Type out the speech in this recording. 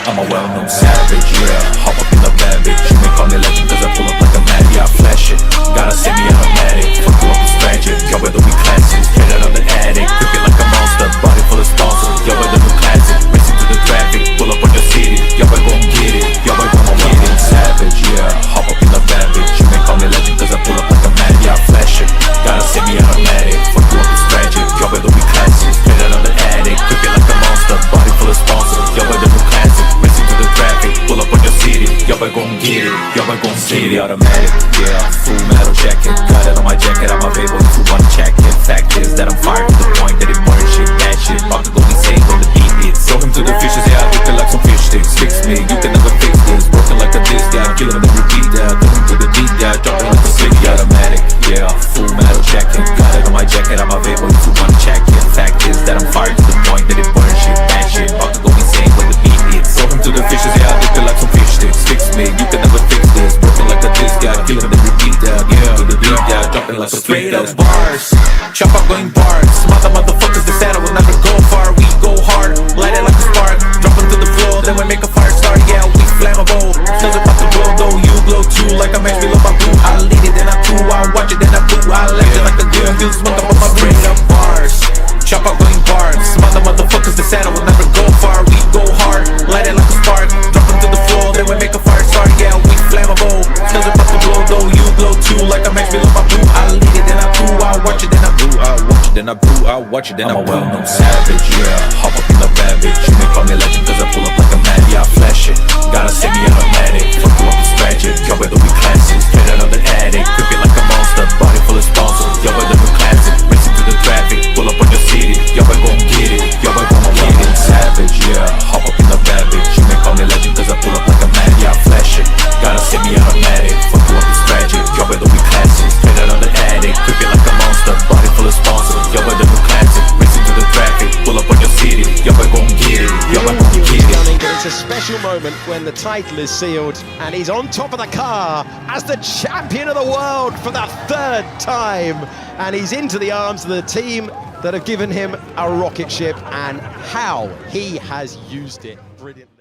I'm a well-known savage, yeah. Hop up in the bad bitch. You may call me legend cause I pull up like a mad, yeah, I flash it. Got a semi-automatic, fuck you up and scratch it. Yo, whether we classes, straight out of the attic. Cook it like a monster, body full of sponsors. Yo, whether new classic, racing through the traffic. Pull up on your city, yo, I gon' get it. Yo, I gon' get it. Savage, yeah. Hop up in the bad bitch. You may call me legend cause I pull up like a mad, yeah, I flash it. Got a semi-automatic, fuck you up and scratch it. Yo, whether we classes, straight out of the attic. Cook it like a monster, body full of sponsors. Yo, whether new classic, racing through the traffic. Pull up on your city, yo, I gon' get it. Yo, I gon' get it. Automatic, yeah. Full metal jacket, got it on my jacket. I'm available to one check it. Fact is that I'm fired to the point that it burns shit. That shit, about to go insane when the beat hits. Throw him to the fishes, yeah, I look it like some fish sticks. Fix me, you can never fix this. Working like a disc, yeah, kill him and then repeat, yeah. Throw him to the beat, yeah, drop it like a city. Automatic, yeah. Full metal jacket, got it on my jacket. I'm available to one check it. Fact is that I'm fired to the point that it burns shit. That shit, about to go insane when the beat hits. Throw him to the fishes, yeah, I look it like some fish sticks. Fix me, you can never fix this. Working like a disc, yeah, kill him and then repeat, yeah. To the beat, yeah, drop it like a straight up bars. Chop up going bars. Smother motherfuckers that said I will never go far. We go hard, light it like a spark. Drop it to the floor, then we make a fire start. Yeah, we flammable. Smells about to glow, though you glow too. Like a match below my blue. I lead it, then I do. I watch it, then I do. I left it like a girl. You smoke up on my brain up bars. Chop up going bars. Smother motherfuckers that said I will never go far. We go hard, light it like a spark. Drop it to the floor, then we make a fire start. Yeah, we flammable. Smells about to glow, though you glow too. Like a match below my blue. I lead it, then I do. I watch it, then I do. I watch it, then I do. I watch it, then I'm a well-known savage, yeah. Hop up in the bad bitch. You may call me legend cause I pull up like a mad, yeah, I flash it. Got a semi-automatic, fuck you up and scratch it. Yo, whether we classes, straight out of the attic. Cook it like a monster, body full of sponsors. Yo, whether we classic, racing through the traffic. Pull up on your city, yo, I gon' get it. Yo, I gon' get it. Savage, yeah. Hop up in the bad bitch. You may call me legend cause I pull up like a mad, yeah, I flash it. Got a semi-automatic, fuck you up and scratch it. Yo, whether we classes, straight out of the attic. Cook it like a monster, body full of sponsors. Yo, whether we classic, racing through the traffic. Pull up on your city, yo, I gon' get it. Yo, I gon' get it. It's a special moment when the title is sealed and he's on top of the car as the champion of the world for the third time, and he's into the arms of the team that have given him a rocket ship, and how he has used it brilliantly.